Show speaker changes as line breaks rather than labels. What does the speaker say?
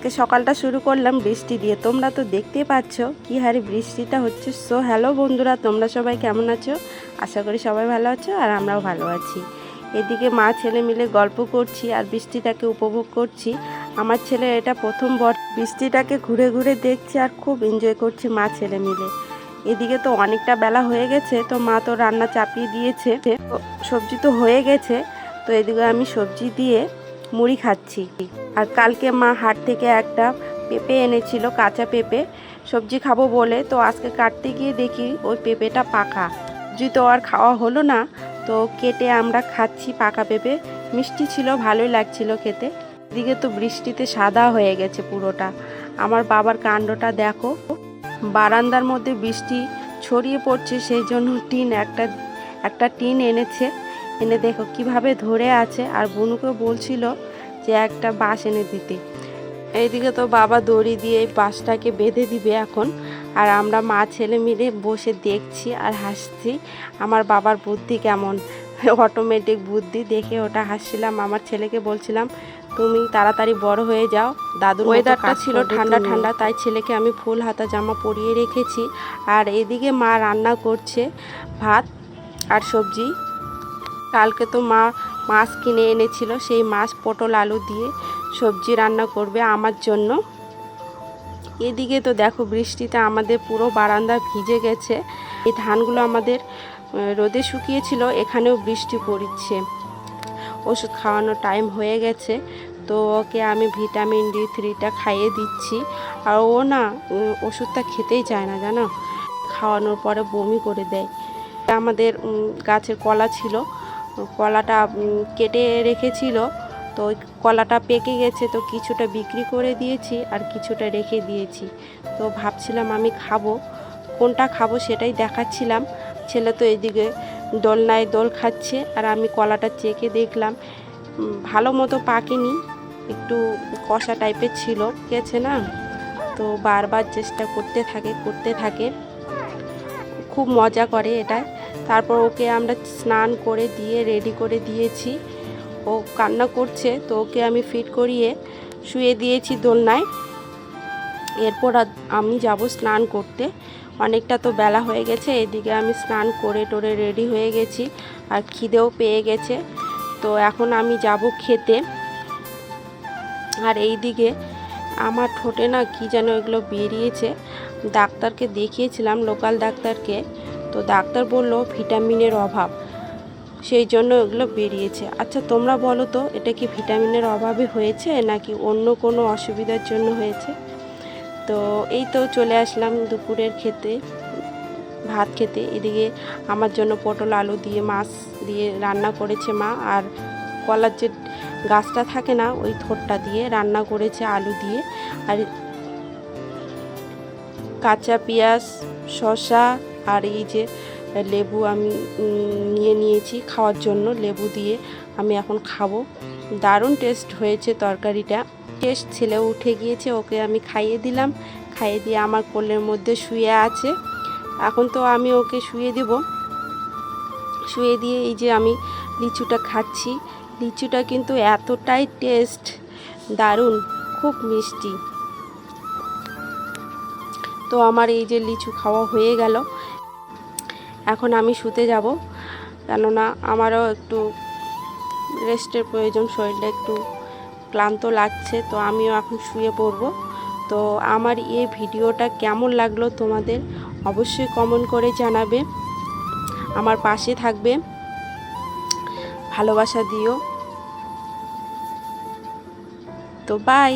আজকে সকালটা শুরু করলাম বৃষ্টি দিয়ে। তোমরা তো দেখতেই পাচ্ছ কি হারে বৃষ্টিটা হচ্ছে। সো হ্যালো বন্ধুরা, তোমরা সবাই কেমন আছো? আশা করি সবাই ভালো আছো আর আমরাও ভালো আছি। এদিকে মা ছেলে মিলে গল্প করছি আর বৃষ্টিটাকে উপভোগ করছি। আমার ছেলে এটা প্রথম বৃষ্টিটাকে ঘুরে ঘুরে দেখছে আর খুব এনজয় করছে মা ছেলে মিলে। এদিকে তো অনেকটা বেলা হয়ে গেছে, তো মা তো রান্না চাপিয়ে দিয়েছে, সবজি তো হয়ে গেছে। তো এদিকে আমি সবজি দিয়ে মুড়ি খাচ্ছি। আর কালকে মা হাট থেকে একটা পেঁপে এনেছিল, কাঁচা পেঁপে, সবজি খাবো বলে। তো আজকে কাটতে গিয়ে দেখি ওই পেঁপেটা পাকা। সবজি তো আর খাওয়া হলো না, তো কেটে আমরা খাচ্ছি পাকা পেঁপে। মিষ্টি ছিল, ভালোই লাগছিল খেতে। এদিকে তো বৃষ্টিতে সাদা হয়ে গেছে পুরোটা। আমার বাবার কাণ্ডটা দেখো, বারান্দার মধ্যে বৃষ্টি ছড়িয়ে পড়ছে, সেই জন্য একটা টিন এনেছে। এনে দেখো কিভাবে ধরে আছে। আর বুনুকে বলছিল যে একটা বাঁশ এনে দিতে। এইদিকে তো বাবা দড়ি দিয়ে এই বাঁশটাকে বেঁধে দিবে এখন। আর আমরা মা ছেলে মিলে বসে দেখছি আর হাসছি। আমার বাবার বুদ্ধি কেমন, অটোমেটিক বুদ্ধি দেখে ওটা হাসছিলাম। আমার ছেলেকে বলছিলাম তুমি তাড়াতাড়ি বড় হয়ে যাও, দাদুর ওয়েদারটা ছিল ঠান্ডা ঠান্ডা, তাই ছেলেকে আমি ফুল হাতা জামা পরিয়ে রেখেছি। আর এদিকে মা রান্না করছে ভাত আর সবজি। কালকে তো মা মাছ কিনে এনেছিল, সেই মাছ পটল আলু দিয়ে সবজি রান্না করবে আমার জন্য। এদিকে তো দেখো বৃষ্টিতে আমাদের পুরো বারান্দা ভিজে গেছে। এই ধানগুলো আমাদের রোদে শুকিয়েছিল, এখানেও বৃষ্টি পড়ছে। ওষুধ খাওয়ানোর টাইম হয়ে গেছে, তো ওকে আমি ভিটামিন D3টা খাইয়ে দিচ্ছি। আর ও না ওষুধটা খেতেই চায় না, জানো, খাওয়ানোর পরে বমি করে দেয়। আমাদের গাছের কলা ছিল, কলাটা কেটে রেখেছিল, তো ওই কলাটা পেকে গেছে, তো কিছুটা বিক্রি করে দিয়েছি আর কিছুটা রেখে দিয়েছি। তো ভাবছিলাম আমি খাবো, কোনটা খাবো সেটাই দেখাচ্ছিলাম। ছেলে তো এদিকে দোলনায় দোল খাচ্ছে আর আমি কলাটা চেখে দেখলাম ভালো মতো পাকেনি, একটু কষা টাইপের ছিল, গেছে না। তো বারবার চেষ্টা করতে থাকে, খুব মজা করে এটাই। তারপর ওকে আমরা স্নান করে দিয়ে রেডি করে দিয়েছি। ও কান্না করছে, তো ওকে আমি ফিট করিয়ে শুয়ে দিয়েছি দোলনায়। এরপর আমি যাব স্নান করতে, অনেকটা তো বেলা হয়ে গেছে। এদিকে আমি স্নান করে টোরে রেডি হয়ে গেছি আর খিদেও পেয়ে গেছে। তো এখন আমি যাব খেতে। আর এই দিকে আমার ঠোঁটে না কি যেন এগুলো বেরিয়েছে। ডাক্তারকে দেখিয়েছিলাম, লোকাল ডাক্তারকে, তো ডাক্তার বলল ভিটামিনের অভাব, সেই জন্য এগুলো বেরিয়েছে। আচ্ছা তোমরা বলো তো, এটা কি ভিটামিনের অভাবে হয়েছে নাকি অন্য কোনো অসুবিধার জন্য হয়েছে? তো এই তো চলে আসলাম দুপুরের ভাত খেতে। এদিকে আমার জন্য পটল আলু দিয়ে মাছ দিয়ে রান্না করেছে মা, আর কলার যে গাছটা থাকে না ওই থোড়টা দিয়ে রান্না করেছে আলু দিয়ে। আর কাঁচা পেঁয়াজ, শসা আর এই যে লেবু আমি নিয়েছি খাওয়ার জন্য। লেবু দিয়ে আমি এখন খাবো। দারুণ টেস্ট হয়েছে তরকারিটা। ছেলে উঠে গিয়েছে, ওকে আমি খাইয়ে দিলাম। খাইয়ে দিয়ে আমার কোলের মধ্যে শুয়ে আছে। এখন তো আমি ওকে শুয়ে দেব। শুয়ে দিয়ে এই যে আমি লিচুটা খাচ্ছি। লিচুটা কিন্তু এতটাই টেস্ট, দারুণ, খুব মিষ্টি। তো আমার এই যে লিচু খাওয়া হয়ে গেল। এখন আমি শুতে যাব, কেননা আমারও একটু রেস্টের প্রয়োজন, শরীরটা একটু ক্লান্ত লাগছে। তো আমিও এখন শুয়ে পড়ব। তো আমার এই ভিডিওটা কেমন লাগলো তোমাদের অবশ্যই কমেন্ট করে জানাবে। আমার পাশে থাকবে, ভালোবাসা দিও। তো বাই।